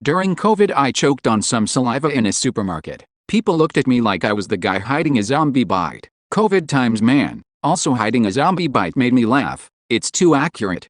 During COVID, I choked on some saliva in a supermarket. People looked at me like I was the guy hiding a zombie bite. COVID times, man. Also, hiding a zombie bite made me laugh. It's too accurate.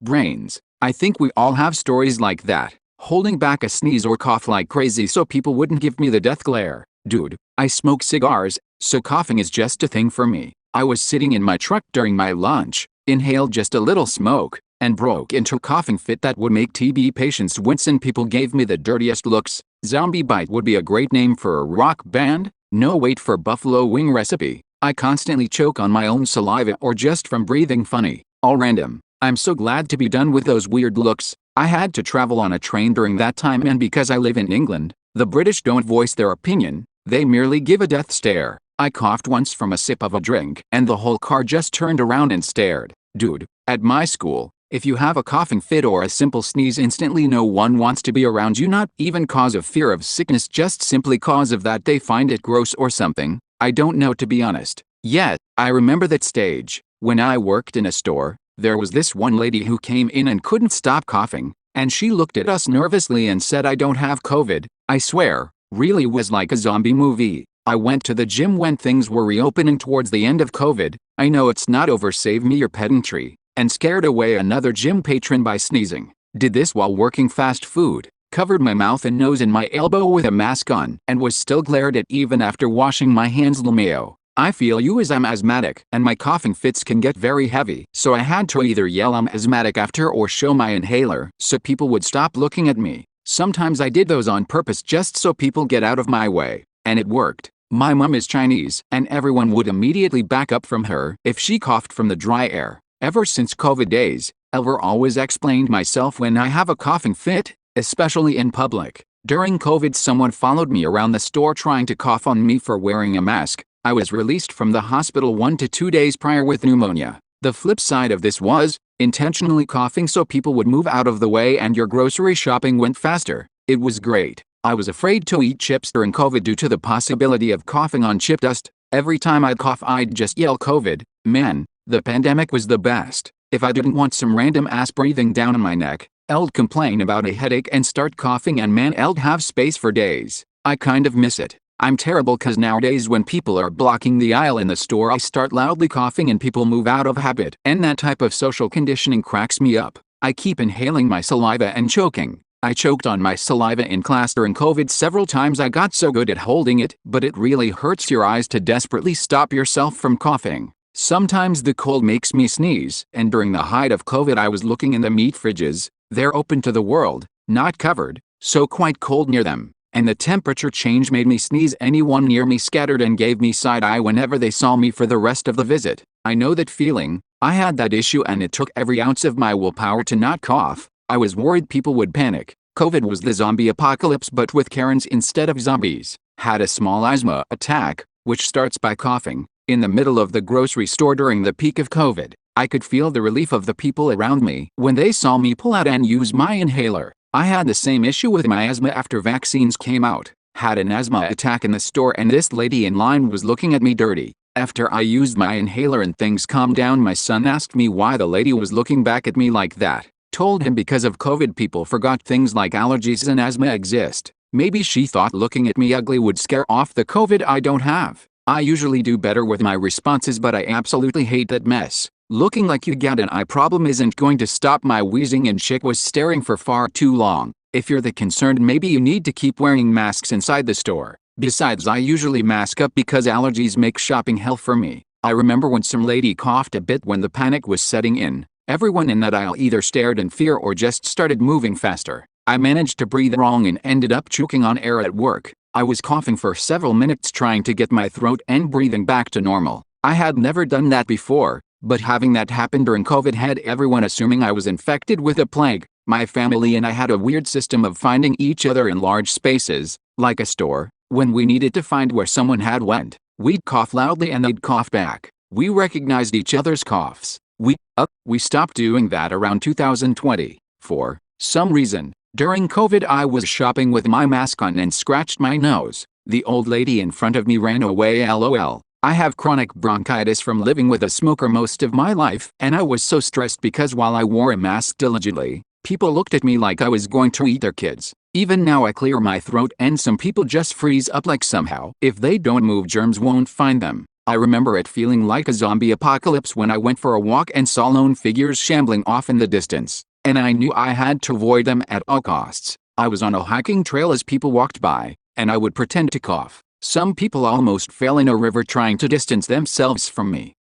Brains. I think we all have stories like that. Holding back a sneeze or cough like crazy so people wouldn't give me the death glare. Dude, I smoke cigars, so coughing is just a thing for me. I was sitting in my truck during my lunch, inhaled just a little smoke, and broke into a coughing fit that would make TB patients wince, and people gave me the dirtiest looks. Zombie bite would be a great name for a rock band. No, wait for buffalo wing recipe. I constantly choke on my own saliva or just from breathing funny. All random. I'm so glad to be done with those weird looks. I had to travel on a train during that time, and because I live in England, the British don't voice their opinion, they merely give a death stare. I coughed once from a sip of a drink, and the whole car just turned around and stared. Dude, at my school, if you have a coughing fit or a simple sneeze, instantly no one wants to be around you, not even cause of fear of sickness, just simply cause of that they find it gross or something. I don't know, to be honest. Yet, I remember that stage. When I worked in a store, there was this one lady who came in and couldn't stop coughing, and she looked at us nervously and said, "I don't have COVID." I swear, really was like a zombie movie. I went to the gym when things were reopening towards the end of COVID. I know it's not over, save me your pedantry. And scared away another gym patron by sneezing. Did this while working fast food. Covered my mouth and nose and my elbow with a mask on, and was still glared at even after washing my hands. LMAO. I feel you, as I'm asthmatic, and my coughing fits can get very heavy, so I had to either yell I'm asthmatic after or show my inhaler so people would stop looking at me. Sometimes I did those on purpose just so people get out of my way. And it worked. My mom is Chinese, and everyone would immediately back up from her if she coughed from the dry air. Ever since COVID days, I've always explained myself when I have a coughing fit, especially in public. During COVID, someone followed me around the store trying to cough on me for wearing a mask. I was released from the hospital 1 to 2 days prior with pneumonia. The flip side of this was intentionally coughing so people would move out of the way and your grocery shopping went faster. It was great. I was afraid to eat chips during COVID due to the possibility of coughing on chip dust. Every time I'd cough, I'd just yell COVID. Man, the pandemic was the best. If I didn't want some random ass breathing down on my neck, I'd complain about a headache and start coughing, and man, I'd have space for days. I kind of miss it. I'm terrible cause nowadays when people are blocking the aisle in the store, I start loudly coughing and people move out of habit, and that type of social conditioning cracks me up. I keep inhaling my saliva and choking. I choked on my saliva in class during COVID several times. I got so good at holding it, but it really hurts your eyes to desperately stop yourself from coughing. Sometimes the cold makes me sneeze, and during the height of COVID I was looking in the meat fridges. They're open to the world, not covered, so quite cold near them. And the temperature change made me sneeze. Anyone near me scattered and gave me side eye whenever they saw me for the rest of the visit. I know that feeling. I had that issue and it took every ounce of my willpower to not cough. I was worried people would panic. COVID was the zombie apocalypse but with Karens instead of zombies. Had a small asthma attack, which starts by coughing, in the middle of the grocery store during the peak of COVID. I could feel the relief of the people around me when they saw me pull out and use my inhaler. I had the same issue with my asthma after vaccines came out. Had an asthma attack in the store and this lady in line was looking at me dirty. After I used my inhaler and things calmed down, my son asked me why the lady was looking back at me like that. Told him because of COVID people forgot things like allergies and asthma exist. Maybe she thought looking at me ugly would scare off the COVID I don't have. I usually do better with my responses, but I absolutely hate that mess. Looking like you got an eye problem isn't going to stop my wheezing, and chick was staring for far too long. If you're that concerned, maybe you need to keep wearing masks inside the store. Besides, I usually mask up because allergies make shopping hell for me. I remember when some lady coughed a bit when the panic was setting in. Everyone in that aisle either stared in fear or just started moving faster. I managed to breathe wrong and ended up choking on air at work. I was coughing for several minutes trying to get my throat and breathing back to normal. I had never done that before, but having that happen during COVID had everyone assuming I was infected with a plague. My family and I had a weird system of finding each other in large spaces, like a store. When we needed to find where someone had went, we'd cough loudly and they'd cough back. We recognized each other's coughs. We stopped doing that around 2020. For some reason, during COVID I was shopping with my mask on and scratched my nose. The old lady in front of me ran away. LOL. I have chronic bronchitis from living with a smoker most of my life, and I was so stressed because while I wore a mask diligently, people looked at me like I was going to eat their kids. Even now I clear my throat and some people just freeze up like somehow if they don't move germs won't find them. I remember it feeling like a zombie apocalypse when I went for a walk and saw lone figures shambling off in the distance, and I knew I had to avoid them at all costs. I was on a hiking trail as people walked by, and I would pretend to cough. Some people almost fell in a river trying to distance themselves from me.